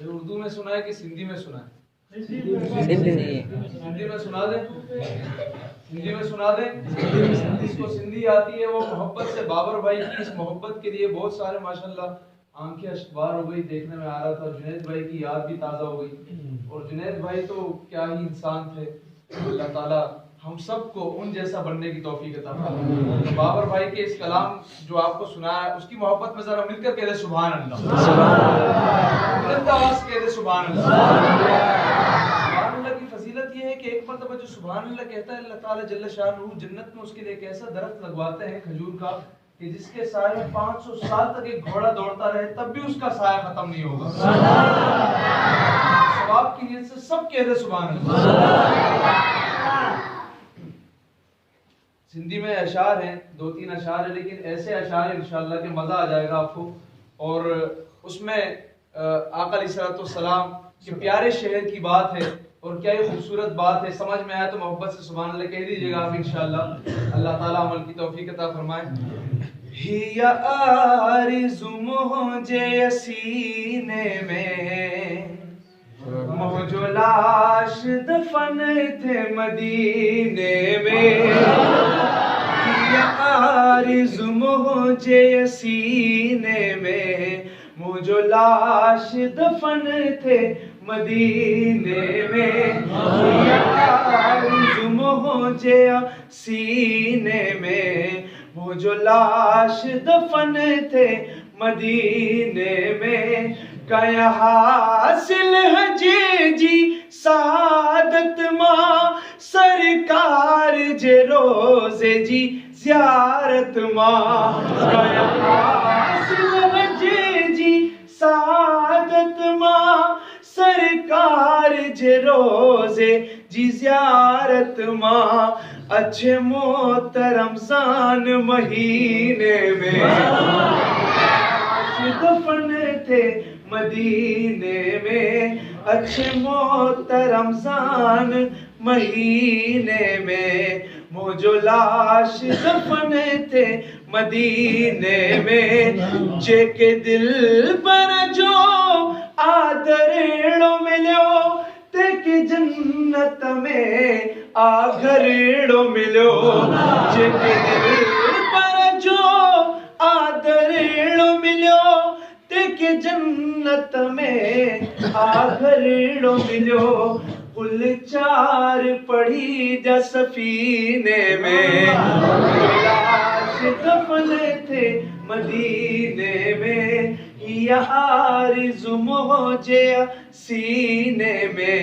اردو میں سنا ہے کہ سندھی میں سنا ہے؟ سندھی میں سنا دیں، سندھی میں سنا دیں۔ جس کو سندھی آتی ہے وہ محبت سے بابر بھائی کی اس محبت کے لیے بہت سارے ماشاءاللہ آنکھیں اشکبار ہو گئی، دیکھنے میں آ رہا تھا۔ جنید بھائی کی یاد بھی تازہ ہو گئی، اور جنید بھائی تو کیا ہی انسان تھے۔ اللہ تعالیٰ ہم سب کو ان جیسا بننے کی توفیق عطا فرمائے۔ بابر بھائی کے اس کلام جو آپ کو سنا ہے اس کی محبت میں ذرا مل کر کہہ دے سبحان اللہ، بلند آواز سے کہہ دے سبحان اللہ۔ سبحان اللہ کی فضیلت یہ ہے کہ ایک مرتبہ جو سبحان اللہ کہتا ہے اللہ تعالیٰ جل شانہ جنت میں اس کے لیے ایک ایسا درخت لگواتے ہیں کھجور کا کہ جس کے سائے میں 500 سال تک ایک گھوڑا دوڑتا رہے تب بھی اس کا سایہ ختم نہیں ہوگا۔ ثواب کی نیت سے سب کہہ دے سبحان اللہ۔ سندھی میں اشعار ہیں، 2-3 اشعار ہیں، لیکن ایسے اشعار ہیں انشاءاللہ کہ مزہ آ جائے گا آپ کو۔ اور اس میں آقا علیہ السلام کے پیارے شہر کی بات ہے، اور کیا یہ خوبصورت بات ہے۔ سمجھ میں آیا تو محبت سے سبحان اللہ کہہ دیجیے گا آپ انشاءاللہ۔ اللہ تعالیٰ عمل کی توفیق عطا فرمائے۔ ہی آرزو مجھے سینے میں موجو لاش دفن تھے مدینے میں، آرزو مجھے سینے میں موجو لاش دفن تھے مدینے میں، آرزو مجھے سینے میں موجو لاش دفن تھے مدینے میں، کیا حاصل ہے جی سعادت ماں سرکار جے روزے جی زیارت ماں، کیا حاصل ہے جی سعادت ماں سرکار جے روزے جی زیارت ماں، اچھے محترم رمضان مہینے میں دفن تھے مدینے میں، اچھے محترم رمضان مہینے میں موجو لاش دفن تھے مدینے میں، جے کے دل پر جو آدریڑو ملیو تے کہ جنت میں آگریڑو ملیو، جے کے دل پر جو آدریڑو ملیو تے کہ جنت میں آگریڑو ملیو، کل 4 پڑھی جا سفینے میں لاش دفن تھے مدینے میں، یہ آرزو مجھے سینے میں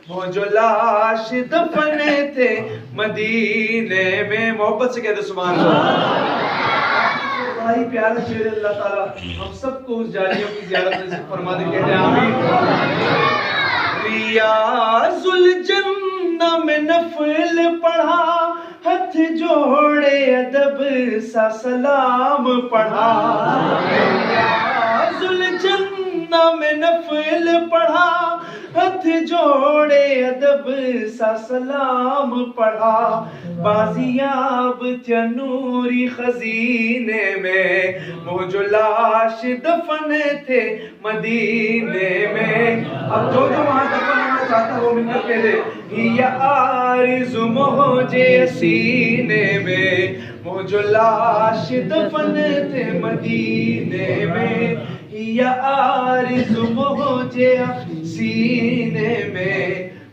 موجو لاش دفن تھے مدینے میں۔ محبت سے کہتے سبحان اللہ۔ بڑا ہی پیارا شعر اللہ تعالیٰ ہم سب کو اس جاریوں کی زیارت نصیب فرما دے، کہتے ہیں آمین۔ ریاض الجنہ میں نفل پڑھا، ہاتھ جوڑے ادب سا سلام پڑھا، ریاض الجنہ میں نفل پڑھا، ہاتھ جوڑے ادب سا سلام پڑھا، بازیاب تھیا نوری خزینے میں موجو لاش دفن تھے مدینے میں۔ اب جو وہاں دفن ہونا چاہتا وہ مل کر کہہ دے، یہ آرزو مجھے سینے میں موجو لاش دفن تھے مدینے میں، یہ آرزو مجھے سینے میں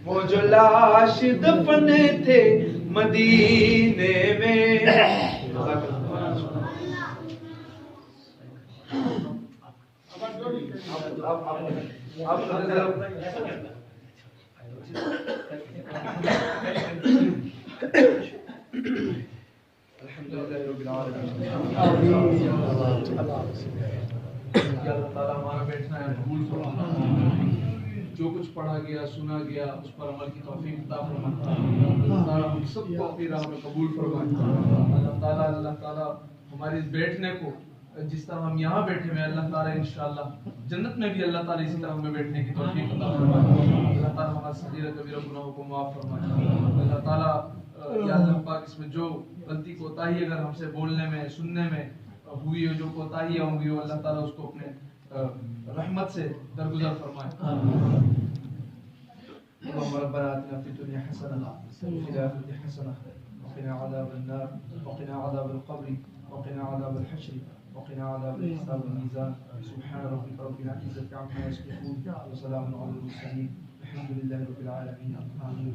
موجو لاش دفن تھے مدینے میں۔ الحمدللہ رب العالمین۔ اللہ تعالیٰ ہمارا بیٹھنا ہے قبول فرما، جو کچھ پڑھا گیا سنا گیا اس پر عمل کی توفیق عطا فرما۔ اللہ تعالیٰ ہم سب کو اپنی راہ میں قبول فرمائے۔ اللہ تعالیٰ ہمارے اس بیٹھنے کو جس طرح ہم یہاں بیٹھے ہوئے اللہ تعالیٰ انشاءاللہ جنت میں بھی اللہ تعالیٰ اسی طرح ہمیں بیٹھنے کی توفیق عطا فرمائے۔ اللہ تعالیٰ ہمارے صغیرہ کبیرہ گناہوں کو معاف فرمائے۔ اللہ تعالیٰ یا اللہ پاک اس میں جو غلطی کوتاہی اگر ہم سے بولنے میں سننے میں ہوئی ہو، جو کوتاہیاں ہوں گی وہ اللہ تعالیٰ اس کو اپنے رحمت سے درگزر فرمائے. اللهم ربنا آتنا في الدنيا حسنة وفي الآخرة حسنة وقنا عذاب النار وقنا عذاب القبر وقنا عذاب الحشر وقنا عذاب الحساب والميزان. سبحان ربك رب العزة عما يصفون وسلام على المرسلين الحمد لله رب العالمين. آمين.